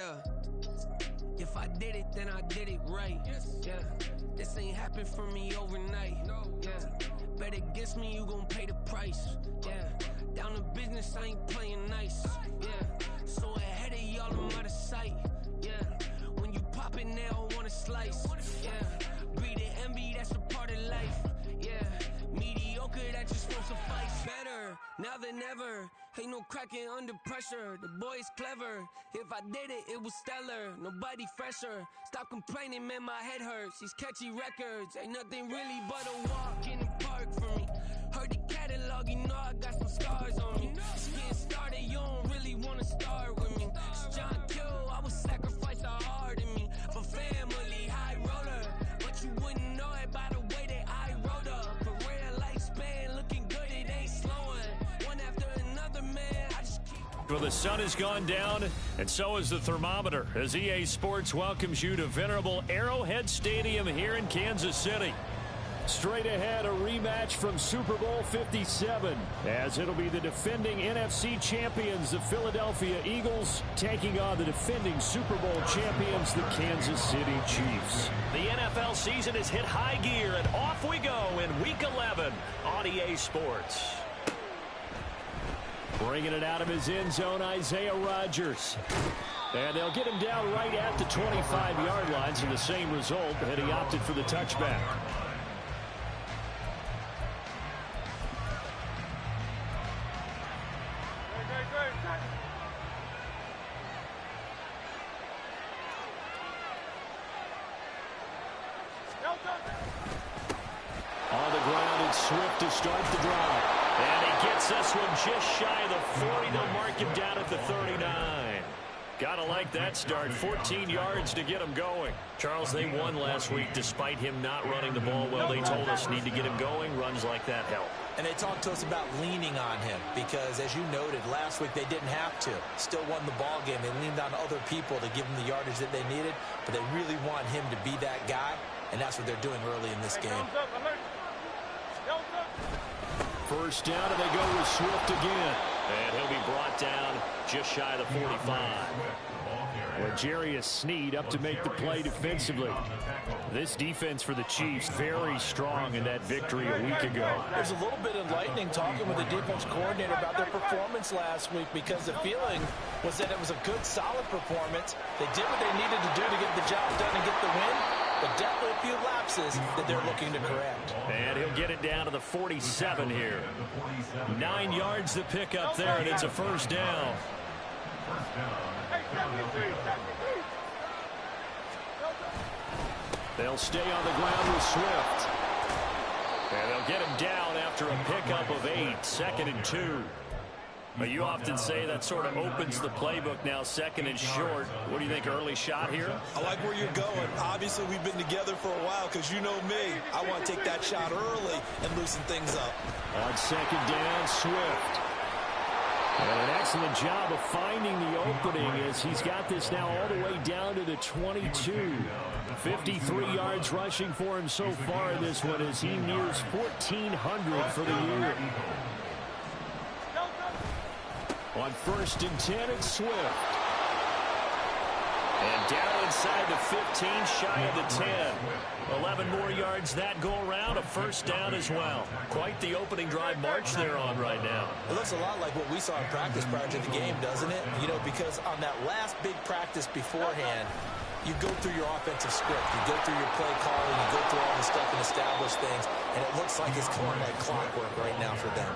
Yeah. If I did it, then I did it right. Yeah. This ain't happened for me overnight. Yeah. Bet against me, you gon' pay the price. Yeah. Down to business, I ain't playing nice. Yeah. So ahead of y'all, I'm out of sight. Yeah. When you pop it, they don't wanna slice. Yeah. Breed the envy, that's a part of life. Yeah. Mediocre, that just won't suffice. Better now than ever. Ain't no cracking under pressure. The boy's clever. If I did it, it was stellar. Nobody fresher. Stop complaining, man, my head hurts. These catchy records ain't nothing really but a walk in the park for me. Heard the catalog, you know I got some scars on me. Just getting started, you don't really wanna start with me. It's John Kill, I would sacrifice a heart in me for family, high roller. But you wouldn't know it by the way that I wrote up. A real lifespan, looking good, it ain't slowing. One after another, man, I just keep. Well, the sun has gone down, and so has the thermometer, as EA Sports welcomes you to venerable Arrowhead Stadium here in Kansas City. Straight ahead, a rematch from Super Bowl 57, as it'll be the defending NFC champions, the Philadelphia Eagles, taking on the defending Super Bowl champions, the Kansas City Chiefs. The NFL season has hit high gear, and off we go in Week 11 on EA Sports. Bringing it out of his end zone, Isaiah Rodgers. And they'll get him down right at the 25-yard lines, and the same result, and he opted for the touchback. On the ground, it's Swift to start the drive. And he gets this one just shy of the 40. They'll mark him down at the 39. Gotta like that start. 14 yards to get him going. Charles, they won last week despite him not running the ball well. They told us need to get him going. Runs like that help. And they talked to us about leaning on him because, as you noted, last week they didn't have to. Still won the ball game. They leaned on other people to give them the yardage that they needed, but they really want him to be that guy, and that's what they're doing early in this game. First down, and they go with Swift again. And he'll be brought down just shy of the 45. Well, Jarius Sneed up to make the play defensively. This defense for the Chiefs very strong in that victory a week ago. There's a little bit enlightening talking with the defense coordinator about their performance last week because the feeling was that it was a good, solid performance. They did what they needed to do to get the job done and get the win, but definitely a few lapses that they're looking to correct. And he'll get it down to the 47 here. 9 yards to pick up there, and it's a first down. They'll stay on the ground with Swift. And they'll get him down after a pickup of 8, 2nd and 2. But you often say that sort of opens the playbook now, 2nd and short. What do you think, early shot here? I like where you're going. Obviously, we've been together for a while because you know me. I want to take that shot early and loosen things up. On 2nd down, Swift. And an excellent job of finding the opening as he's got this now all the way down to the 22. 53 yards rushing for him so far in this one as he nears 1,400 for the year. On 1st and 10, it's Swift. And down inside the 15, shy of the 10. 11 more yards that go around, a first down as well. Quite the opening drive march they're on right now. It looks a lot like what we saw in practice prior to the game, doesn't it? You know, because on that last big practice beforehand, you go through your offensive script, you go through your play calling, you go through all the stuff and establish things, and it looks like it's going like clockwork right now for them.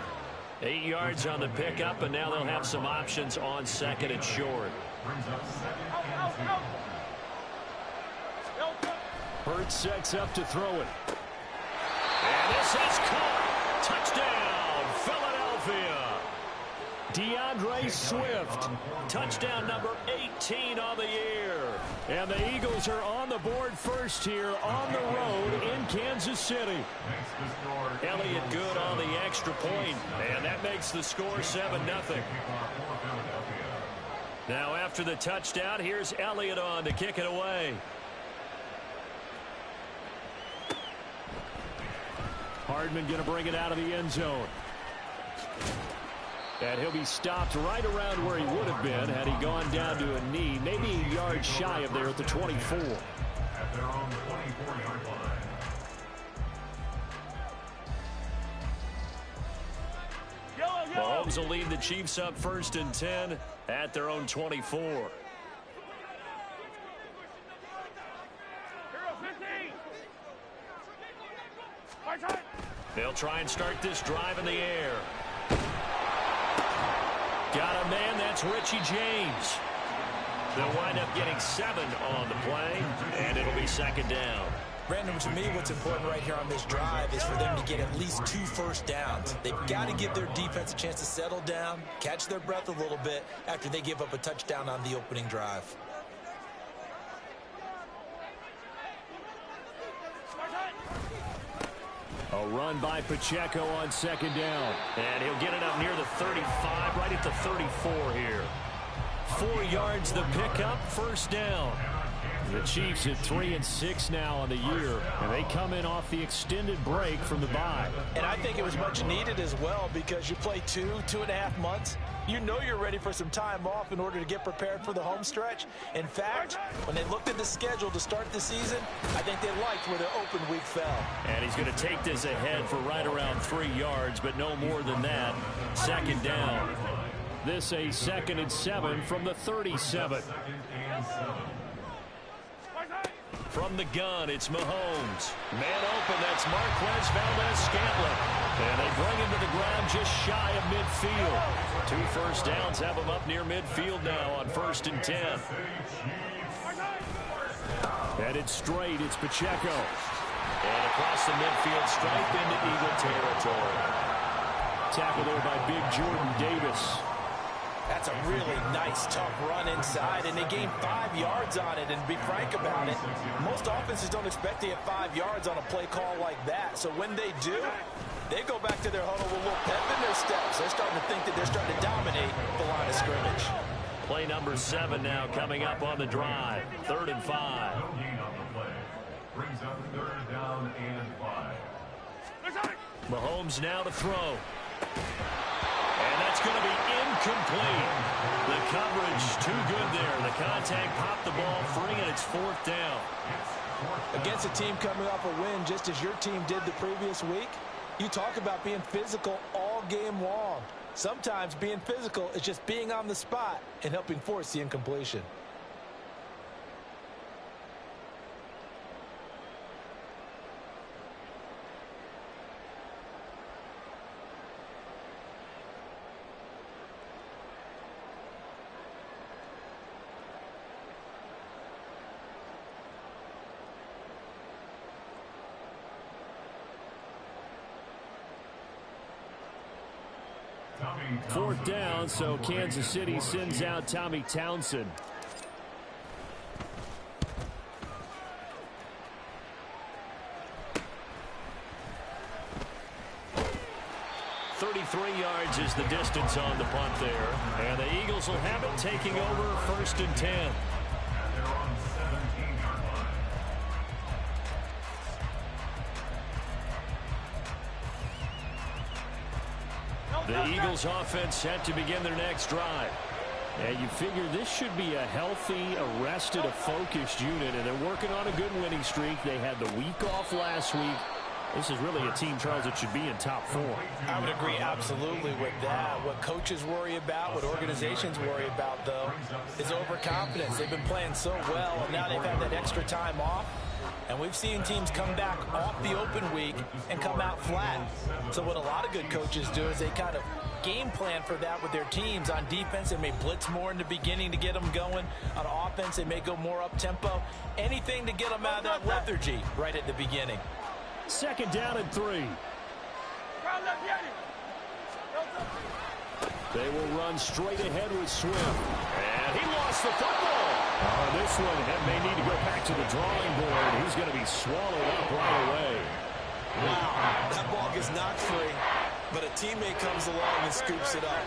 8 yards on the pickup, and now they'll have some options on 2nd and short. Hurts sets up to throw it. And this is caught. Touchdown, Philadelphia. DeAndre Swift. Touchdown number 18 on the year. And the Eagles are on the board first here on the road in Kansas City. Elliott good on the extra point, and that makes the score 7-0. Now after the touchdown, here's Elliott on to kick it away. Hardman going to bring it out of the end zone. And he'll be stopped right around where he would have been had he gone down to a knee, maybe a yard shy of there at the 24. At their own 24-yard line. Mahomes will lead the Chiefs up 1st and 10 at their own 24. They'll try and start this drive in the air. Got a man, that's Richie James. They'll wind up getting 7 on the play, and it'll be 2nd down. Brandon, to me, what's important right here on this drive is for them to get at least 2 first downs. They've got to give their defense a chance to settle down, catch their breath a little bit after they give up a touchdown on the opening drive. A run by Pacheco on 2nd down. And he'll get it up near the 35, right at the 34 here. 4 yards the pickup, 1st down. The Chiefs at 3-6 now on the year, and they come in off the extended break from the bye. And I think it was much needed as well because you play 2.5 months. You know you're ready for some time off in order to get prepared for the home stretch. In fact, when they looked at the schedule to start the season, I think they liked where their open week fell. And he's going to take this ahead for right around 3 yards, but no more than that. 2nd down. This a 2nd and 7 from the 37. From the gun, it's Mahomes. Man open, that's Marquez Valdez-Scantling. And they bring him to the ground just shy of midfield. 2 first downs have him up near midfield now on 1st and 10. Headed straight, it's Pacheco. And across the midfield stripe into Eagle territory. Tackle there by big Jordan Davis. That's a really nice, tough run inside, and they gained 5 yards on it. And to be frank about it, most offenses don't expect to get 5 yards on a play call like that. So when they do, they go back to their huddle with a little pep in their steps. They're starting to think that they're starting to dominate the line of scrimmage. Play number 7 now coming up on the drive. 3rd and 5. Brings up 3rd down and 5. Mahomes now to throw. And that's going to be incomplete. The coverage too good there. The contact popped the ball free, and it's 4th down. Against a team coming off a win just as your team did the previous week, you talk about being physical all game long. Sometimes being physical is just being on the spot and helping force the incompletion. Fourth down, so Kansas City sends out Tommy Townsend. .33 yards is the distance on the punt there. And the Eagles will have it taking over 1st and 10. They're on 17-yard line. The Eagles offense set to begin their next drive. And you figure this should be a healthy, arrested, a focused unit, and they're working on a good winning streak. They had the week off last week. This is really a team, Charles, that should be in top 4. I would agree absolutely with that. What coaches worry about, what organizations worry about, though, is overconfidence. They've been playing so well, and now they've had that extra time off. And we've seen teams come back off the open week and come out flat. So what a lot of good coaches do is they kind of game plan for that with their teams. On defense, they may blitz more in the beginning to get them going. On offense, they may go more up-tempo. Anything to get them out of that lethargy right at the beginning. 2nd down and 3. They will run straight ahead with Swift. And he lost the football. This one may need to go back to the drawing board. He's going to be swallowed up right away. Wow, that ball gets knocked free, but a teammate comes along and scoops it up.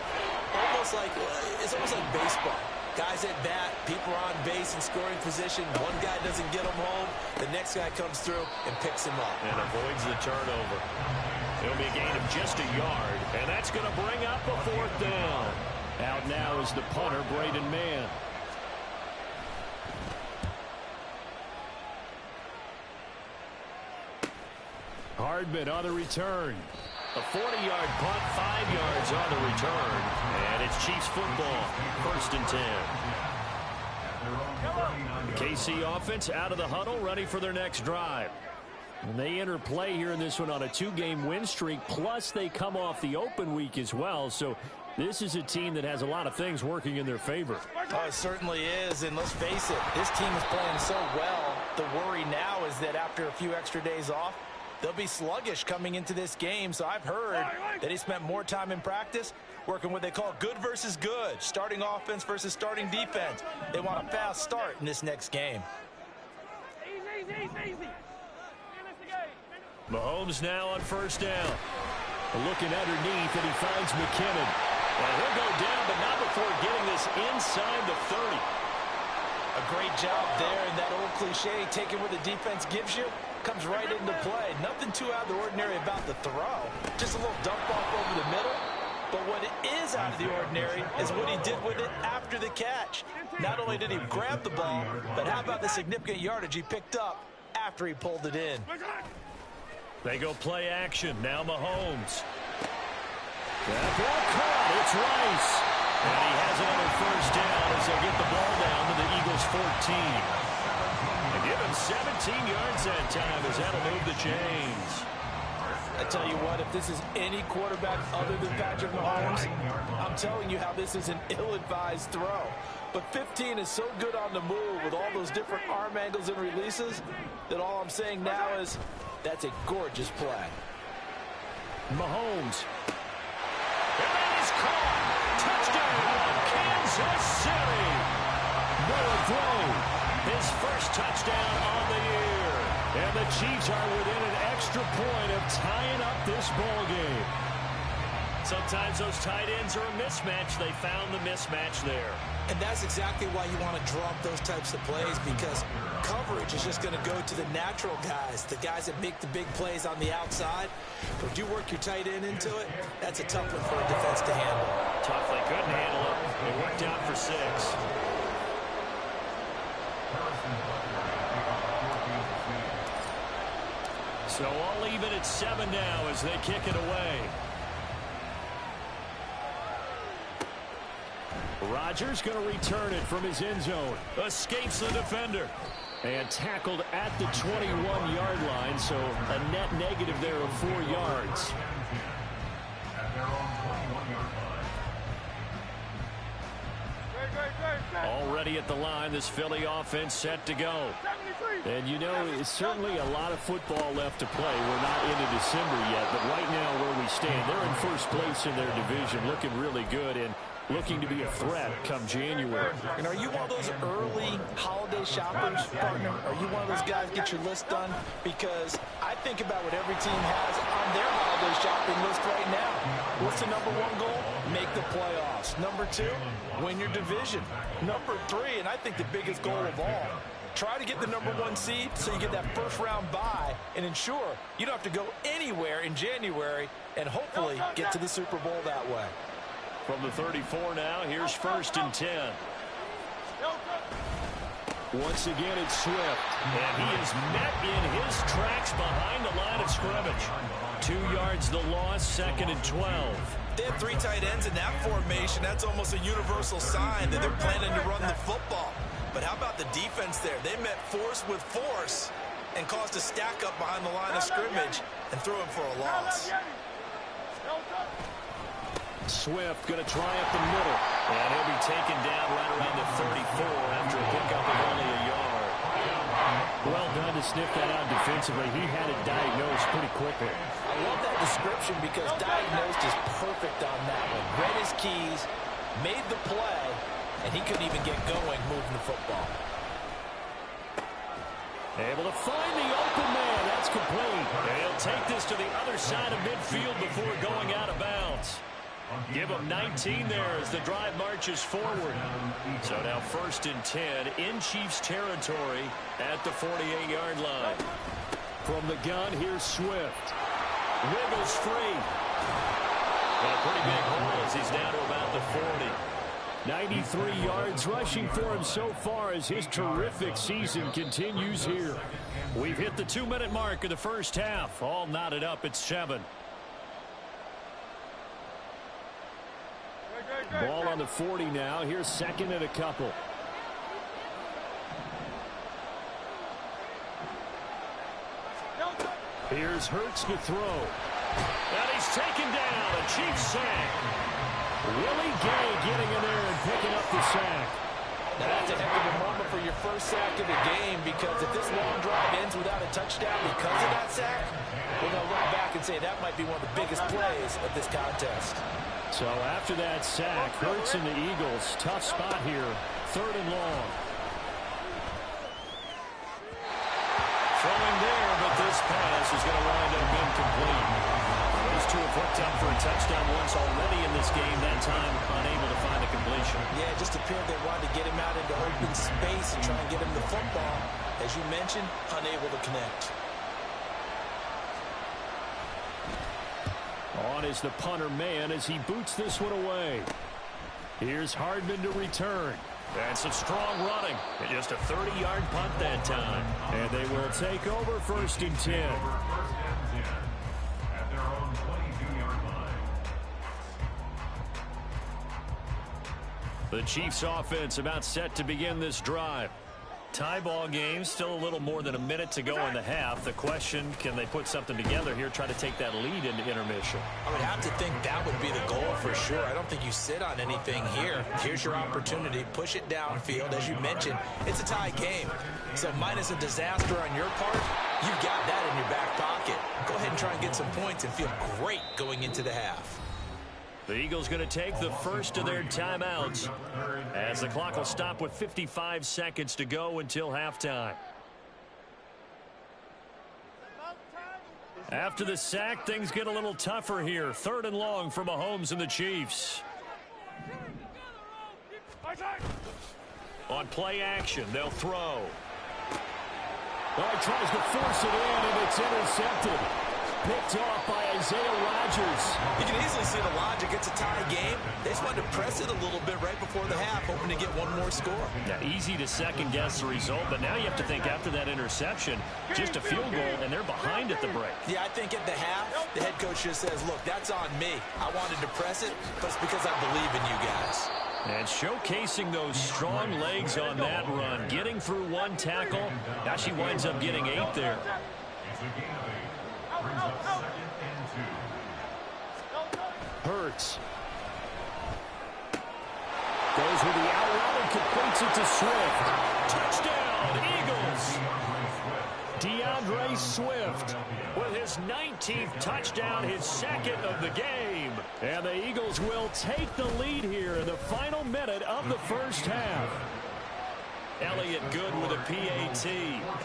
It's almost like baseball. Guys at bat, people are on base in scoring position. One guy doesn't get him home. The next guy comes through and picks him up. And avoids the turnover. It'll be a gain of just a yard, and that's going to bring up a 4th down. Out now is the punter, Braden Mann. Hardman on the return. A 40-yard punt, 5 yards on the return. And it's Chiefs football, 1st and 10. KC offense out of the huddle, ready for their next drive. And they enter play here in this one on a 2-game win streak, plus they come off the open week as well. So this is a team that has a lot of things working in their favor. Oh, it certainly is, and let's face it, this team is playing so well. The worry now is that after a few extra days off, they'll be sluggish coming into this game. So I've heard that he spent more time in practice working what they call good versus good, starting offense versus starting defense. They want a fast start in this next game. Mahomes now on 1st down. Looking underneath, and he finds McKinnon. Well, he'll go down, but not before getting this inside the 30. A great job there, and that old cliche, taking what the defense gives you, comes right into play. Nothing too out of the ordinary about the throw. Just a little dump off over the middle. But what is out of the ordinary is what he did with it after the catch. Not only did he grab the ball, but how about the significant yardage he picked up after he pulled it in. They go play action. Now Mahomes. That ball caught. It's Rice. And he has another 1st down as they get the ball down to the Eagles' 14. And give him 17 yards that time as that'll move the chains. I tell you what, if this is any quarterback other than Patrick Mahomes, I'm telling you how this is an ill-advised throw. But 15 is so good on the move with all those different arm angles and releases that all I'm saying now is that's a gorgeous play. Mahomes. And that is caught. Touchdown, Kansas City. Noah Gray. His 1st touchdown on the year. And the Chiefs are within an extra point of tying up this ball game. Sometimes those tight ends are a mismatch. They found the mismatch there. And that's exactly why you want to drop those types of plays, because coverage is just going to go to the natural guys, the guys that make the big plays on the outside. But if you work your tight end into it, that's a tough one for a defense to handle. Tough, they couldn't handle it. It worked out for 6. So all even at 7 now as they kick it away. Rodgers going to return it from his end zone. Escapes the defender. And tackled at the 21-yard line, so a net negative there of 4 yards. Already at the line, this Philly offense set to go. And you know, it's certainly a lot of football left to play. We're not into December yet, but right now where we stand, they're in 1st place in their division, looking really good and looking to be a threat come January. And are you one of those early holiday shoppers, partner? Are you one of those guys get your list done? Because I think about what every team has on their holiday shopping list right now. What's the number 1 goal? Make the playoffs. Number 2, win your division. Number 3, and I think the biggest goal of all, try to get the number 1 seed so you get that 1st round bye and ensure you don't have to go anywhere in January and hopefully get to the Super Bowl that way. From the 34 now, here's 1st and 10. Once again, it's Swift. And he is met in his tracks behind the line of scrimmage. 2 yards the loss, 2nd and 12. They have 3 tight ends in that formation. That's almost a universal sign that they're planning to run the football. But how about the defense there? They met force with force and caused a stack up behind the line of scrimmage and threw him for a loss. Swift going to try up the middle. And he'll be taken down right around the 34 after a pickup of only a yard. Well done to sniff that out defensively. He had it diagnosed pretty quickly. I love that description because diagnosed is perfect on that one. Read his keys, made the play, and he couldn't even get going moving the football. Able to find the open man. That's complete. They'll take this to the other side of midfield before going out of bounds. Give them 19 there as the drive marches forward. So now 1st and 10 in Chiefs territory at the 48-yard line. From the gun, here's Swift. Wiggles free. And a pretty big hole as he's down to about the 40. 93 yards rushing for him so far as his terrific season continues here. We've hit the 2-minute mark of the first half. All knotted up at 7. Ball on the 40 now. Here's 2nd and a couple. Here's Hurts to throw. And he's taken down. A Chiefs sack. Willie Gay getting in there and picking up the sack. Now that's a heck of a moment for your first sack of the game, because if this long drive ends without a touchdown because of that sack, we're going to look back and say that might be one of the biggest plays of this contest. So after that sack, Hurts and the Eagles, tough spot here, 3rd and long. Throwing there, but this pass is going to wind up incomplete. Those two have hooked up for a touchdown once already in this game, that time unable to find a completion. Yeah, it just appeared they wanted to get him out into open space and try and get him the football. As you mentioned, unable to connect. On is the punter man as he boots this one away. Here's Hardman to return. And some strong running. And just a 30-yard punt that time. And they will take over 1st and 10. First and 10 at their own 22-yard line. The Chiefs offense about set to begin this drive. Tie ball game, still a little more than a minute to go in the half. The question, can they put something together here, try to take that lead into intermission? I would have to think that would be the goal for sure. I don't think you sit on anything here. Here's your opportunity. Push it downfield. As you mentioned, it's a tie game. So minus a disaster on your part, you've got that in your back pocket. Go ahead and try and get some points and feel great going into the half. The Eagles going to take the first of their timeouts as the clock will stop with 55 seconds to go until halftime. After the sack, things get a little tougher here. 3rd and long for Mahomes and the Chiefs. On play action, they'll throw. Oh, he tries to force it in, and it's intercepted. Picked off by Isaiah Rodgers. You can easily see the logic. It's a tie game. They just wanted to press it a little bit right before the half, hoping to get one more score. Yeah, easy to second-guess the result, but now you have to think after that interception, just a field goal, and they're behind at the break. Yeah, I think at the half, the head coach just says, look, that's on me. I wanted to press it, but it's because I believe in you guys. And showcasing those strong legs on that run, getting through one tackle. Now she winds up getting 8 there. It's a gain of 8. Brings up 2nd and 2. Hurts. Goes with the out route and completes it to Swift. Touchdown, Eagles! DeAndre Swift With his 19th touchdown, his 2nd of the game. And the Eagles will take the lead here in the final minute of the first half. Elliott good with a PAT.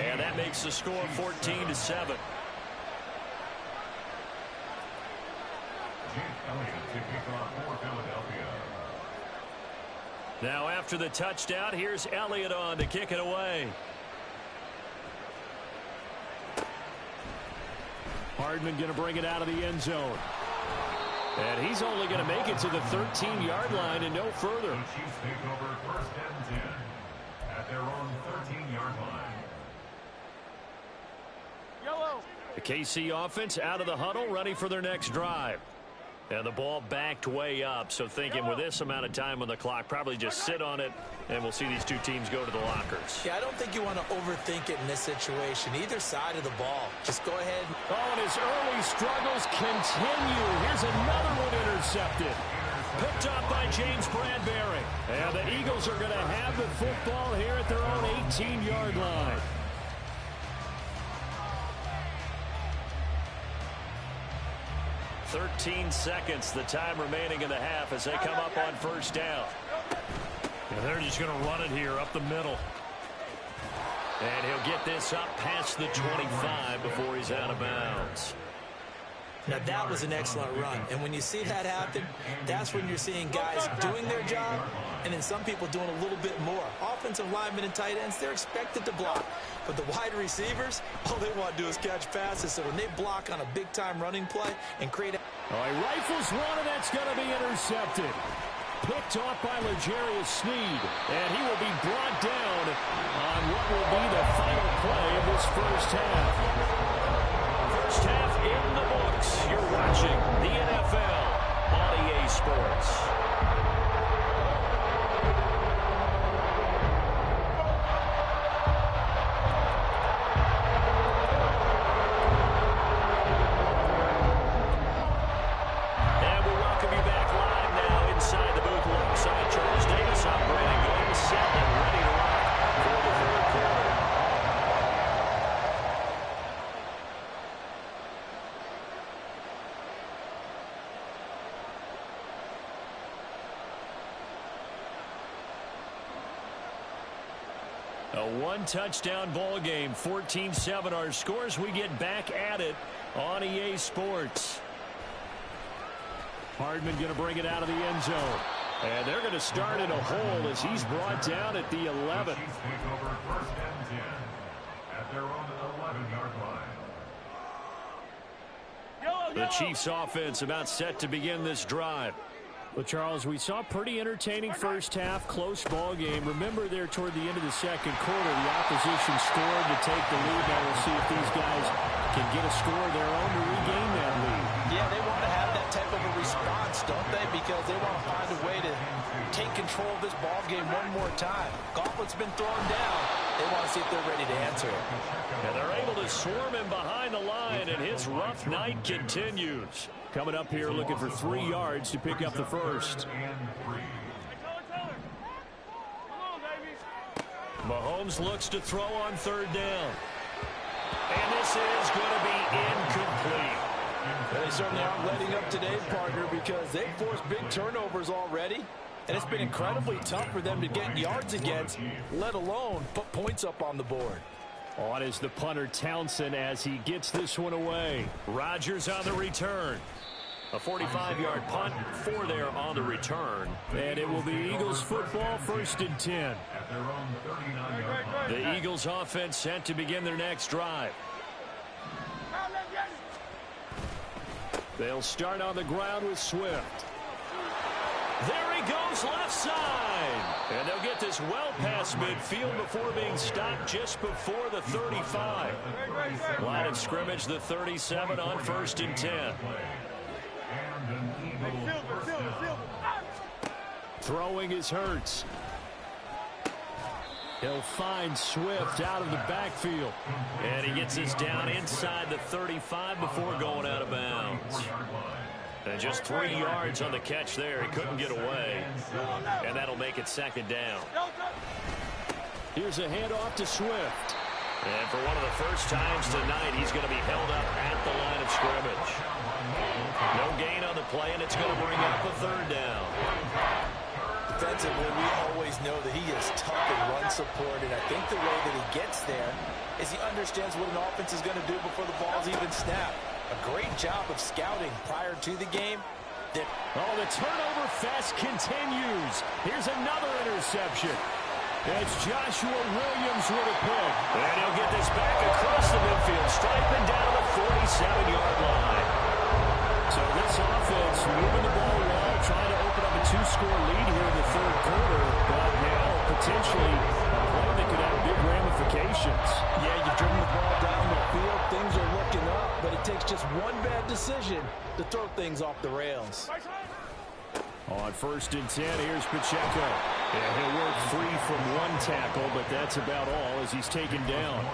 And that makes the score 14-7. Now after the touchdown, here's Elliott on to kick it away. Hardman going to bring it out of the end zone. And he's only going to make it to the 13-yard line and no further. The Chiefs take over 1st and 10 at their own 13-yard line. The KC offense out of the huddle, ready for their next drive. And the ball backed way up, so thinking with this amount of time on the clock, probably just sit on it, and we'll see these two teams go to the lockers. Yeah, I don't think you want to overthink it in this situation. Either side of the ball. Just go ahead. Oh, and his early struggles continue. Here's another one intercepted. Picked up by James Bradbury. And the Eagles are going to have the football here at their own 18-yard line. "13 seconds, the time remaining in the half as they come up on first down. And they're just going to run it here up the middle. And he'll get this up past the 25 before he's out of bounds. Now, that was an excellent run. And when you see that happen, that's when you're seeing guys doing their job and then some people doing a little bit more. Offensive linemen and tight ends, they're expected to block. But the wide receivers, all they want to do is catch passes. So when they block on a big-time running play and create a... All right, rifles one, and that's going to be intercepted. Picked off by L'Jarius Sneed, and he will be brought down on what will be the final play of this first half. First half in the books. You're watching the NFL on EA Sports. A one-touchdown ball game, 14-7 our scores. We get back at it on EA Sports. Hardman going to bring it out of the end zone. And they're going to start in a hole as he's brought down at the 11. Chiefs take over first and 10 at their own 11-yard line. The Chiefs offense about set to begin this drive. Well, Charles, we saw a pretty entertaining first half, close ball game. Remember there toward the end of the second quarter, the opposition scored to take the lead. Now we'll see if these guys can get a score of their own to regain that lead. Yeah, they want to have that type of a response, don't they? Because they want to find a way to take control of this ball game one more time. Gauntlet's been thrown down. They want to see if they're ready to answer it. And they're able to swarm him behind the line, and his rough night continues. Coming up here looking for 3 yards to pick up the first. Mahomes looks to throw on third down. And this is going to be incomplete. They certainly aren't letting up today, partner, because they've forced big turnovers already. And it's been incredibly tough for them to get yards against, let alone put points up on the board. On is the punter Townsend as he gets this one away. Rodgers on the return. A 45-yard punt, 4 there on the return. And it will be Eagles football, first and 10. The Eagles offense set to begin their next drive. They'll start on the ground with Swift. There he goes, left side. And they'll get this well past midfield before being stopped just before the 35. Line of scrimmage, the 37 on first and 10. Throwing is Hurts. He'll find Swift out of the backfield. And he gets this down inside the 35 before going out of bounds. And just 3 yards on the catch there. He couldn't get away. And that'll make it second down. Here's a handoff to Swift. And for one of the first times tonight, he's going to be held up at the line of scrimmage. No gain on the play, and it's going to bring up a third down. Defensively, we always know that he is tough in run support, and I think the way that he gets there is he understands what an offense is going to do before the ball's even snapped. A great job of scouting prior to the game. Oh, the turnover fest continues. Here's another interception. It's Joshua Williams with a pick. And he'll get this back across the midfield, striping down the 47-yard line. So this offense moving the ball well, trying to open up a 2-score lead here in the third quarter. But now potentially a play that could have big ramifications. Yeah, you've driven the ball down the field. Things are looking up, but it takes just one bad decision to throw things off the rails. On first and 10, here's Pacheco. And he'll work free from one tackle, but that's about all as he's taken down.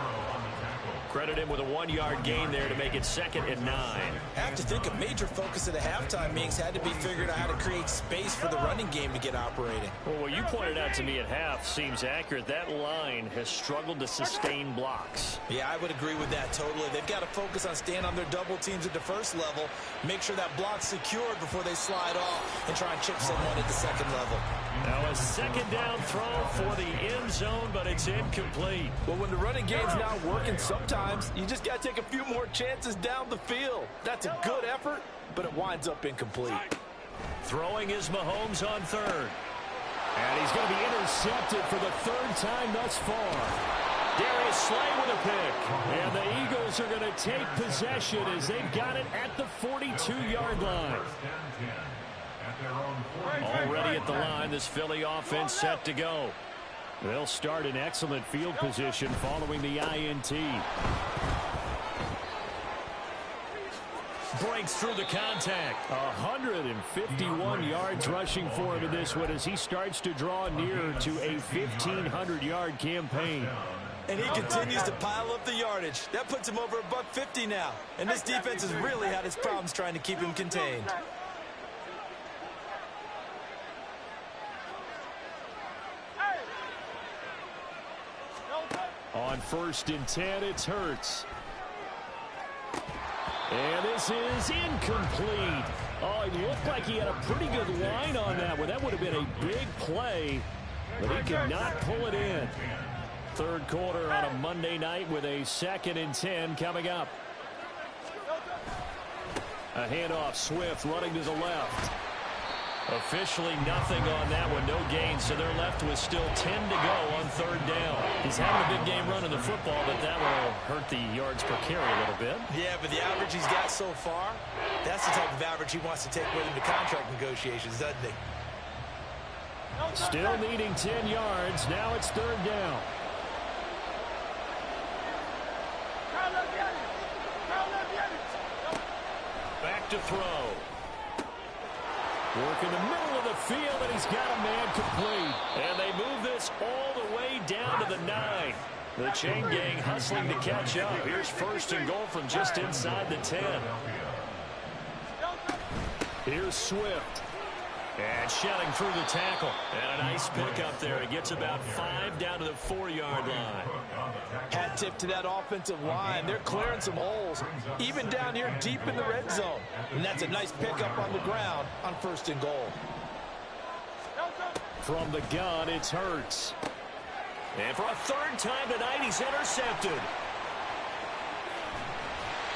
Credit him with a 1-yard gain there to make it second and 9. I have to think a major focus of the halftime meetings had to be figuring out how to create space for the running game to get operating. Well, what you pointed out to me at half seems accurate. That line has struggled to sustain blocks. Yeah, I would agree with that totally. They've got to focus on staying on their double teams at the first level, make sure that block's secured before they slide off and try and chip someone at the second level. Now a second down throw for the end zone, but it's incomplete. Well, when the running game's not working, sometimes you just got to take a few more chances down the field. That's a good effort, but it winds up incomplete. Throwing is Mahomes on third. And he's going to be intercepted for the third time thus far. Darius Slay with a pick. And the Eagles are going to take possession as they've got it at the 42-yard line. Already at the line, this Philly offense set to go. They'll start in excellent field position following the INT. Breaks through the contact. 151 yards rushing for him in this one as he starts to draw near to a 1,500-yard campaign. And he continues to pile up the yardage. That puts him over $150 now. And this defense has really had its problems trying to keep him contained. On 1st and 10, it's Hurts. And this is incomplete. Oh, it looked like he had a pretty good line on that one. That would have been a big play, but he could not pull it in. Third quarter on a Monday night with a 2nd and 10 coming up. A handoff, Swift running to the left. Officially nothing on that one, no gain, so they're left with still 10 to go on 3rd down. He's having a big game running the football, but that will hurt the yards per carry a little bit. Yeah, but the average he's got so far, that's the type of average he wants to take with him to contract negotiations, doesn't he? Still needing 10 yards. Now it's 3rd down. Back to throw. Work in the middle of the field, and he's got a man complete. And they move this all the way down to the 9. The chain gang hustling to catch up. Here's 1st and goal from just inside the 10. Here's Swift. And shedding through the tackle. And a nice pick up there. It gets about 5 down to the 4-yard line. Hat tip to that offensive line. They're clearing some holes, even down here deep in the red zone. And that's a nice pickup on the ground on 1st and goal. From the gun, it's Hurts. And for a 3rd time tonight, he's intercepted.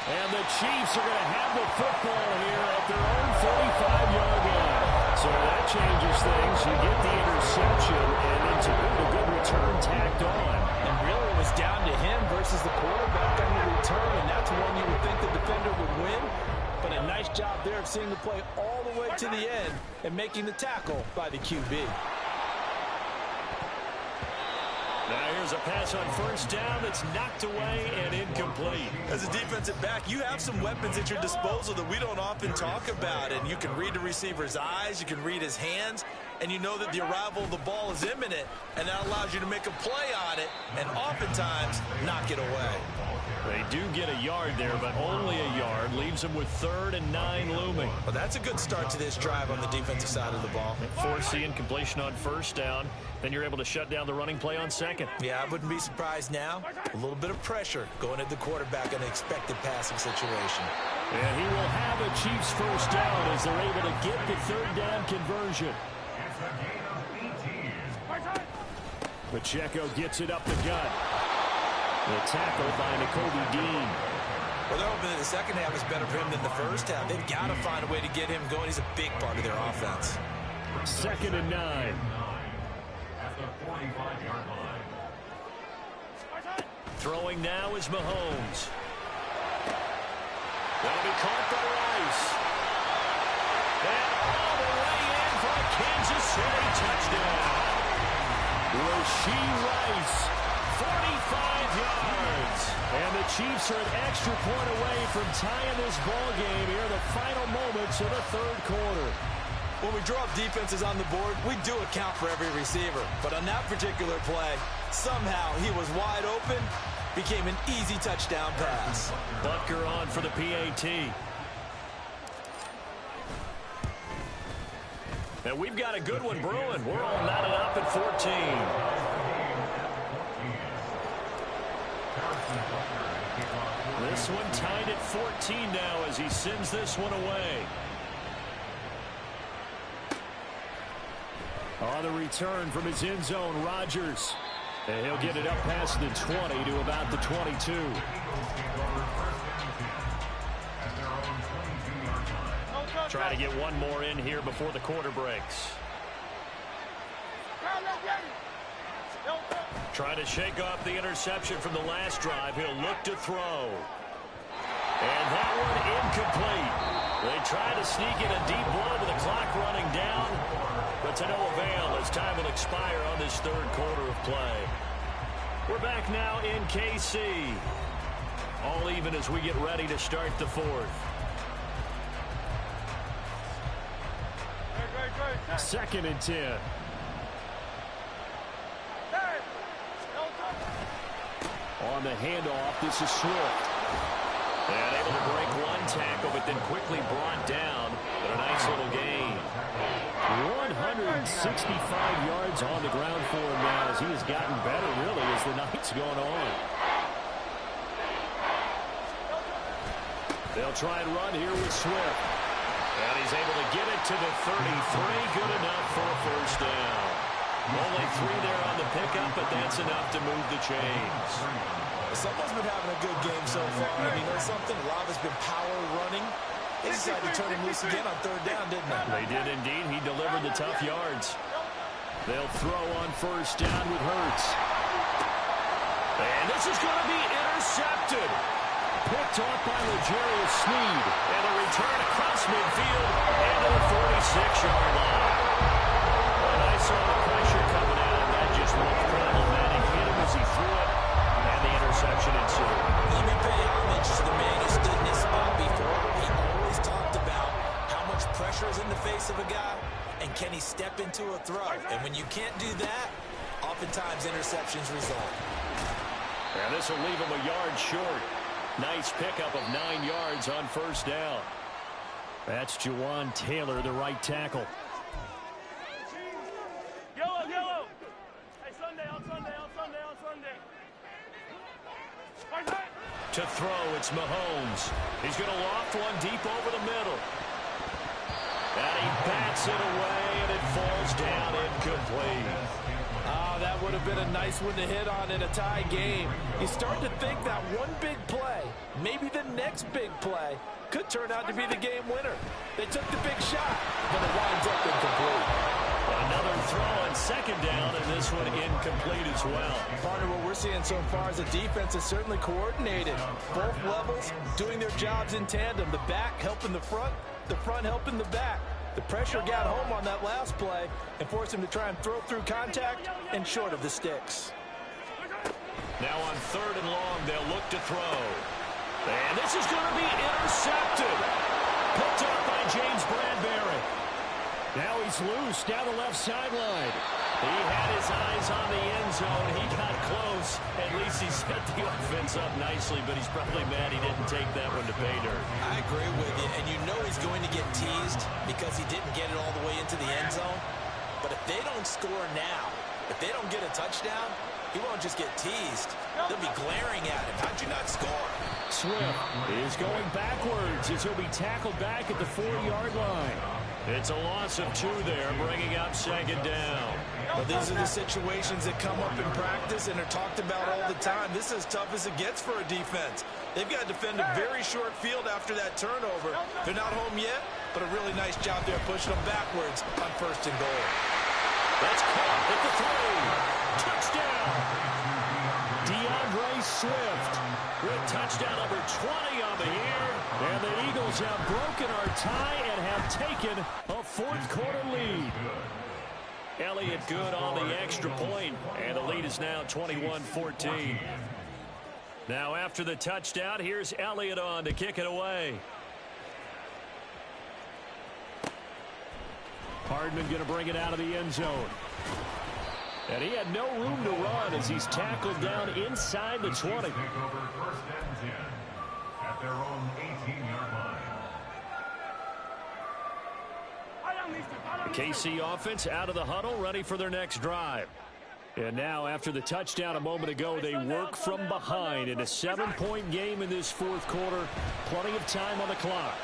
And the Chiefs are going to have the football here at their own 45-yard line. So that changes things. You get the interception, and then to boot a good return tacked on. And really it was down to him versus the quarterback on the return, and that's one you would think the defender would win. But a nice job there of seeing the play all the way to the end and making the tackle by the QB. Now here's a pass on 1st down that's knocked away and incomplete. As a defensive back, you have some weapons at your disposal that we don't often talk about. And you can read the receiver's eyes, you can read his hands, and you know that the arrival of the ball is imminent. And that allows you to make a play on it and oftentimes knock it away. They do get a yard there, but only a yard. Leaves them with 3rd and 9 looming. Well, that's a good start to this drive on the defensive side of the ball. Force the incompletion on 1st down. Then you're able to shut down the running play on 2nd. Yeah, I wouldn't be surprised now. A little bit of pressure going at the quarterback in an expected passing situation. And he will have a Chiefs 1st down as they're able to get the 3rd down conversion. Pacheco gets it up the gut. The tackle by Nakobe Dean. Well, they're hoping that the second half is better for him than the first half. They've got to find a way to get him going. He's a big part of their offense. 2nd and 9. At the 45-yard line. Throwing now is Mahomes. That'll be caught by Rice. And all the way in for a Kansas City touchdown. Rashee Rice, 45 yards. And the Chiefs are an extra point away from tying this ball game here in the final moments of the 3rd quarter. When we draw up defenses on the board, we do account for every receiver. But on that particular play, somehow he was wide open, became an easy touchdown pass. Butker on for the PAT. And we've got a good one brewing. We're all knotted up at 14. This one tied at 14 now as he sends this one away. On the return from his end zone, Rodgers. And he'll get it up past the 20 to about the 22. Try to get one more in here before the quarter breaks. Try to shake off the interception from the last drive. He'll look to throw. And that one incomplete. They try to sneak in a deep blow with the clock running down, but to no avail as time will expire on this third quarter of play. We're back now in KC. All even as we get ready to start the fourth. Second and 10. On the handoff, this is Swift. And able to break one tackle, but then quickly brought down. But a nice little gain. 165 yards on the ground for him now as he has gotten better, really, as the night's going on. They'll try and run here with Swift. And he's able to get it to the 33. Good enough for a first down. Only 3 there on the pickup, but that's enough to move the chains. Someone's been having a good game so far. And you know something? A lot has been power running. They decided to turn him loose again on third down, didn't they? They did indeed. He delivered the tough yards. They'll throw on first down with Hurts. And this is going to be intercepted. Picked off by L'Jarius Sneed. And a return across midfield into the 46-yard line. And I saw the pressure coming out, and that just looked problematic. Hit him as he threw it, and the interception ensued. Let me pay homage to the man who stood in this spot before. He always talked about how much pressure is in the face of a guy, and can he step into a throw. And when you can't do that, oftentimes interceptions result. And this will leave him a yard short. Nice pickup of 9 yards on first down. That's Jawan Taylor, the right tackle. Yellow. Hey, Sunday, on Sunday. To throw, it's Mahomes. He's going to loft one deep over the middle. And he bats it away, and it falls down incomplete. Oh, that would have been a nice one to hit on in a tie game. You start to think that one big play, maybe the next big play, could turn out to be the game winner. They took the big shot, but it winds up incomplete. Another throw on second down, and this one incomplete as well. Partner, what we're seeing so far is the defense is certainly coordinated. Both levels doing their jobs in tandem. The back helping the front helping the back. The pressure got home on that last play and forced him to try and throw through contact and short of the sticks. Now on third and long, they'll look to throw. And this is going to be intercepted. Picked up by James Bradbury. Now he's loose down the left sideline. He had his eyes on the end zone. He got close. At least he set the offense up nicely, but he's probably mad he didn't take that one to pay dirt. I agree with you, and you know he's going to get teased because he didn't get it all the way into the end zone. But if they don't score now, if they don't get a touchdown, he won't just get teased. They'll be glaring at him. How'd you not score? Swift is going backwards as he'll be tackled back at the 4-yard line. It's a loss of 2 there, bringing up second down. Well, these are the situations that come up in practice and are talked about all the time. This is as tough as it gets for a defense. They've got to defend a very short field after that turnover. They're not home yet, but a really nice job there pushing them backwards on first and goal. That's caught at the 3. Touchdown. DeAndre Swift with touchdown number 20 on the year. And the Eagles have broken our tie and have taken a fourth-quarter lead. Elliott good on the extra point, and the lead is now 21-14. Now after the touchdown, here's Elliott on to kick it away. Hardman going to bring it out of the end zone. And he had no room to run as he's tackled down inside the 20. Take over first and 10 at their own 18-yard line. The KC offense out of the huddle, ready for their next drive. And now, after the touchdown a moment ago, they work from behind in a 7-point game in this fourth quarter. Plenty of time on the clock.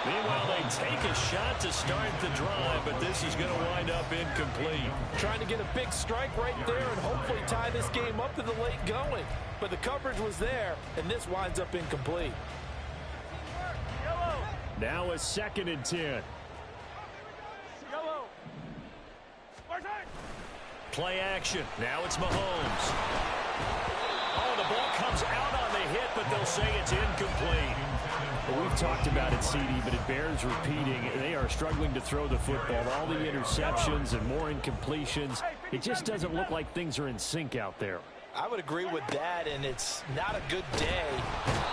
Meanwhile, they take a shot to start the drive, but this is going to wind up incomplete. Trying to get a big strike right there and hopefully tie this game up in the late going. But the coverage was there, and this winds up incomplete. Now a 2nd and 10. Play action. Now it's Mahomes. Oh, the ball comes out on the hit, but they'll say it's incomplete. Well, we've talked about it, CD, but it bears repeating. They are struggling to throw the football. All the interceptions and more incompletions. It just doesn't look like things are in sync out there. I would agree with that, and it's not a good day.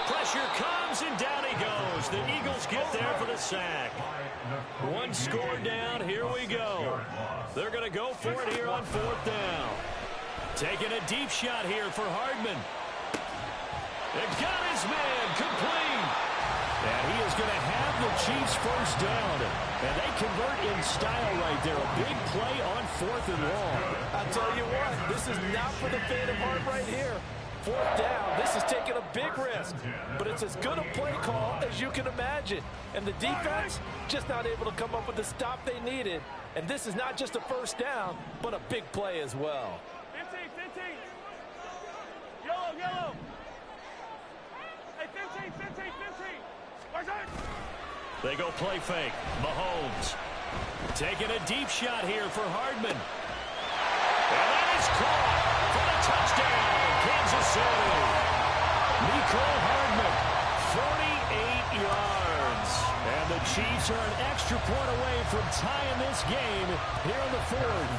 Pressure comes, and down he goes. The Eagles get there for the sack. One score down. Here we go. They're going to go for it here on 4th down. Taking a deep shot here for Hardman. It got his man complete. And he is going to have the Chiefs first down. And they convert in style right there. A big play on 4th and long. I'll tell you what, this is not for the faint of heart right here. 4th down, this is taking a big risk. But it's as good a play call as you can imagine. And the defense just not able to come up with the stop they needed. And this is not just a first down, but a big play as well. 15. Yellow. Hey, 15. They go play fake. Mahomes taking a deep shot here for Hardman. And that is caught for the touchdown, Kansas City. Mecole Hardman, 48 yards. And the Chiefs are an extra point away from tying this game here in the 4th.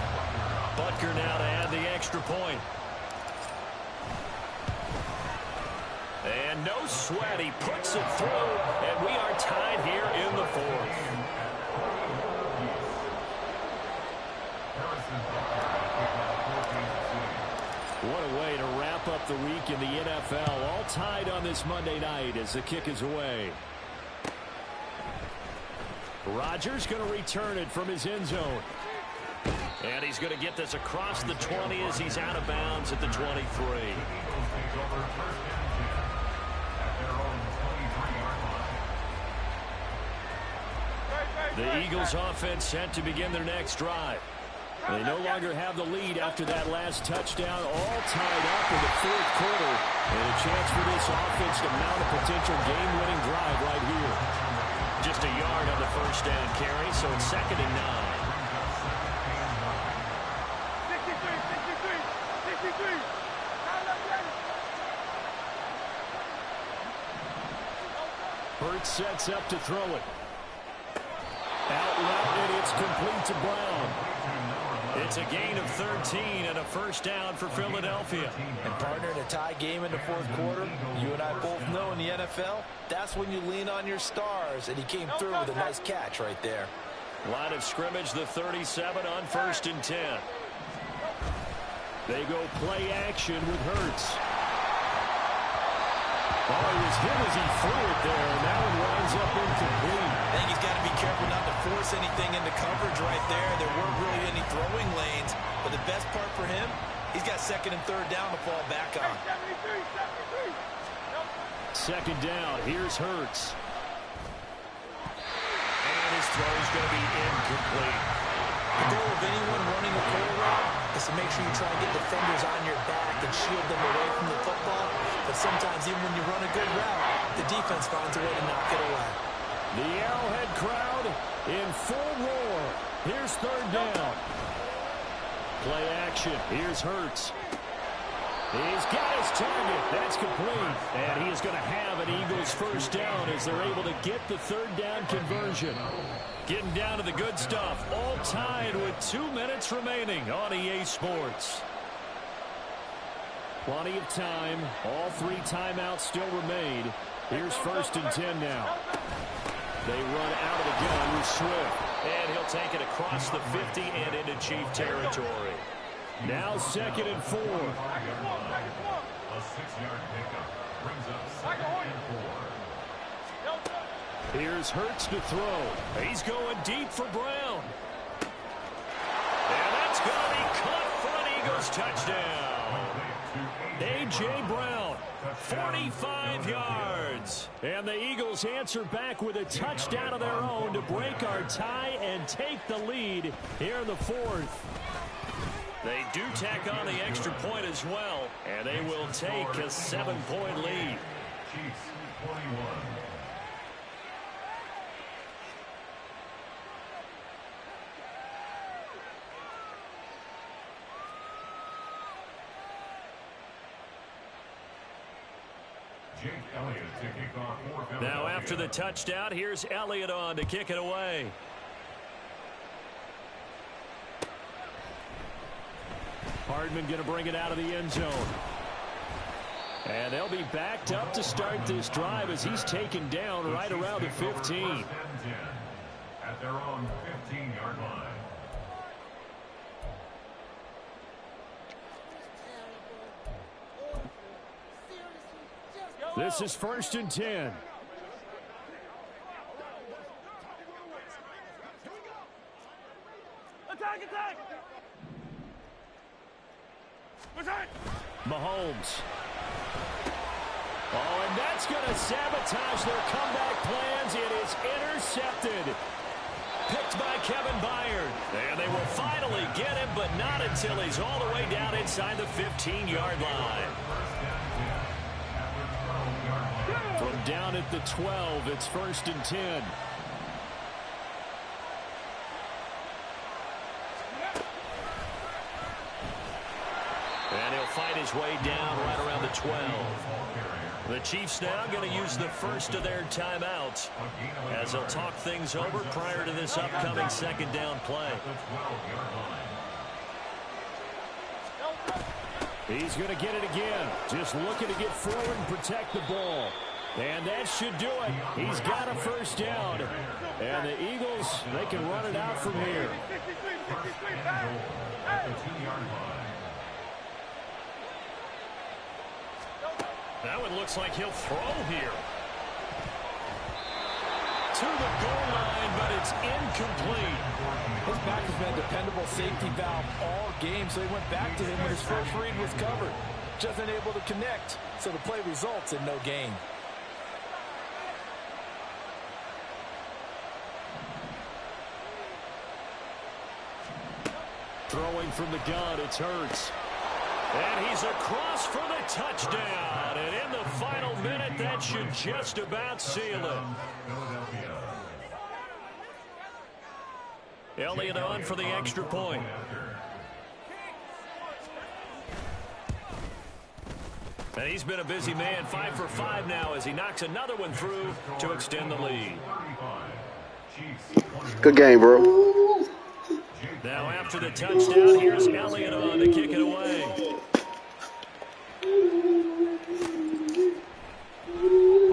Butker now to add the extra point. And no sweat, he puts it through, and we are tied here in the 4th. What a way to wrap up the week in the NFL. All tied on this Monday night as the kick is away. Rodgers going to return it from his end zone. And he's going to get this across the 20 as he's out of bounds at the 23. The Eagles offense set to begin their next drive. They no longer have the lead after that last touchdown, all tied up in the 4th quarter. And a chance for this offense to mount a potential game-winning drive right here. Just a yard on the first down carry, so it's 2nd and 9. 63. Hurts sets up to throw it. Out route, and it's complete to Brown. It's a gain of 13 and a first down for Philadelphia. And partner, in a tie game in the 4th quarter, you and I both know in the NFL, that's when you lean on your stars, and he came through with a nice catch right there. Line of scrimmage, the 37 on 1st and 10. They go play action with Hurts. Oh, he was hit as he threw it there, and that one winds up incomplete. I think he's got to be careful not to force anything into coverage right there. There weren't really any throwing lanes, but the best part for him, he's got 2nd and 3rd down to fall back on. 2nd down, here's Hurts. And his throw is going to be incomplete. The goal of anyone running a curl route is to make sure you try and get defenders on your back and shield them away from the football. But sometimes even when you run a good route, the defense finds a way to knock it away. The Arrowhead crowd in full roar. Here's 3rd down. Play action. Here's Hurts. He's got his target. That's complete. And he is going to have an Eagles first down as they're able to get the 3rd down conversion. Getting down to the good stuff. All tied with 2 minutes remaining on EA Sports. Plenty of time. All 3 timeouts still remain. Here's 1st and 10 now. They run out of the gun with Swift. And he'll take it across the 50 and into Chief territory. Now 2nd and 4. A 6-yard pickup brings up 2nd and 4. Here's Hurts to throw. He's going deep for Brown. And that's going to be caught for an Eagles touchdown. A.J. Brown 45 yards. And the Eagles answer back with a touchdown of their own to break our tie and take the lead here in the fourth. They do tack on the extra point as well, and they will take a 7-point lead. Chiefs 21. Now after the touchdown, here's Elliott on to kick it away. Hardman going to bring it out of the end zone. And they'll be backed up to start this drive as he's taken down right around the 15. At their own 15-yard line. This is 1st and 10. Attack! Attack! Mahomes. Oh, and that's going to sabotage their comeback plans. It is intercepted. Picked by Kevin Byard. And they will finally get him, but not until he's all the way down inside the 15-yard line. From down at the 12, it's 1st and 10. And he'll fight his way down right around the 12. The Chiefs now going to use the first of their timeouts as they'll talk things over prior to this upcoming 2nd down play. He's going to get it again. Just looking to get forward and protect the ball. And that should do it. He's got a 1st down. And the Eagles, they can run it out from here. That one looks like he'll throw here. To the goal line, but it's incomplete. His back has been a dependable safety valve all game, so he went back to him when his first read was covered. Just unable to connect, so the play results in no gain. Throwing from the gun, it's Hurts. And he's across for the touchdown. And in the final minute, that should just about seal it. Elliott on for the extra point. And he's been a busy man, 5 for 5 now as he knocks another one through to extend the lead. Good game, bro. Now after the touchdown, here's Elliott on to kick it away.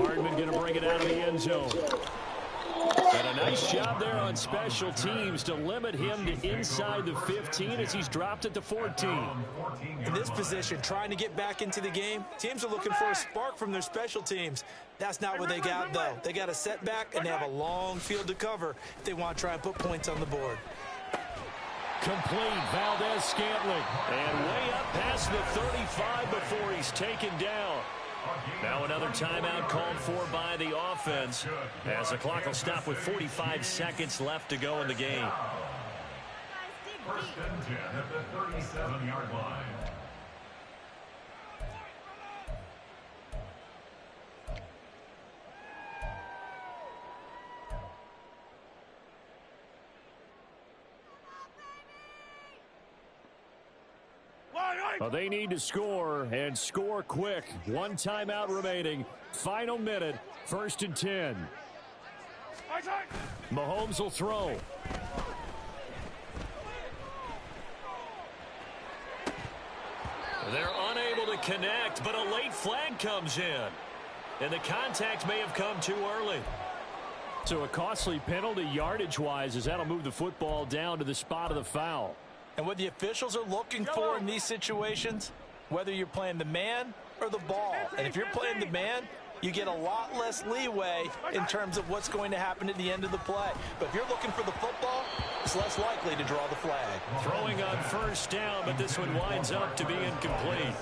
Hardman going to bring it out of the end zone. And a nice job there on special teams to limit him to inside the 15 as he's dropped at the 14. In this position, trying to get back into the game, teams are looking for a spark from their special teams. That's not what they got, though. They got a setback, and they have a long field to cover if they want to try and put points on the board. Complete, Valdez-Scantling. And way up past the 35 before he's taken down. Now another timeout called for by the offense as the clock will stop with 45 seconds left to go in the game. 1st and 10 at the 37-yard line. Well, they need to score, and score quick. One timeout remaining. Final minute, 1st and 10. Mahomes will throw. They're unable to connect, but a late flag comes in. And the contact may have come too early. So a costly penalty yardage-wise as that'll move the football down to the spot of the foul. And what the officials are looking for in these situations, whether you're playing the man or the ball. And if you're playing the man, you get a lot less leeway in terms of what's going to happen at the end of the play. But if you're looking for the football, It's less likely to draw the flag. Throwing on first down, but this one winds up to be incomplete.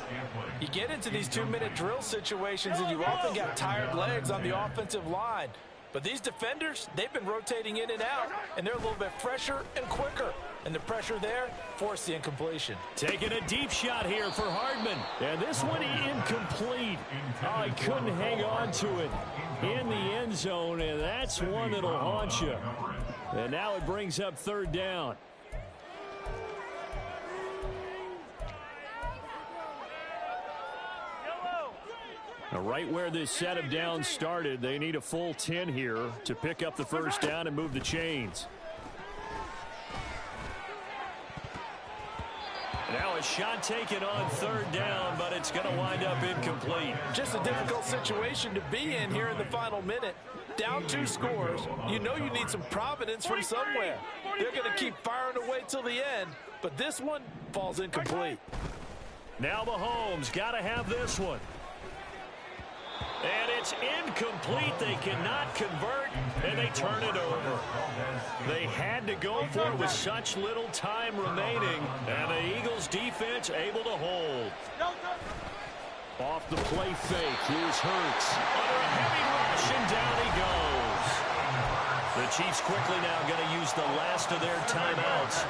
You get into these 2-minute drill situations, and you often got tired legs on the offensive line. But these defenders, they've been rotating in and out, and they're a little bit fresher and quicker. And the pressure there forced the incompletion. Taking a deep shot here for Hardman. And this one incomplete. Oh, he couldn't hang on to it in the end zone, and that's one that'll haunt you. And now it brings up third down. Now, right where this set of downs started, they need a full 10 here to pick up the first down and move the chains. Now a shot taken on third down, but it's going to wind up incomplete. Just a difficult situation to be in here in the final minute. Down 2 scores. You know you need some providence from somewhere. They're going to keep firing away till the end, but this one falls incomplete. Now Mahomes got to have this one. And it's incomplete. They cannot convert, and they turn it over. They had to go for it with such little time remaining, and the Eagles defense able to hold. Off the play fake, here's Hurts. Under a heavy rush, and down he goes. The Chiefs quickly now going to use the last of their timeouts,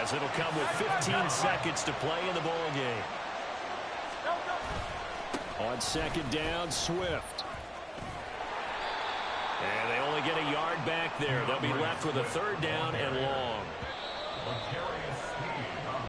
as it'll come with 15 seconds to play in the ball game. On second down, Swift. And they only get a yard back there. They'll be left with a third down and long.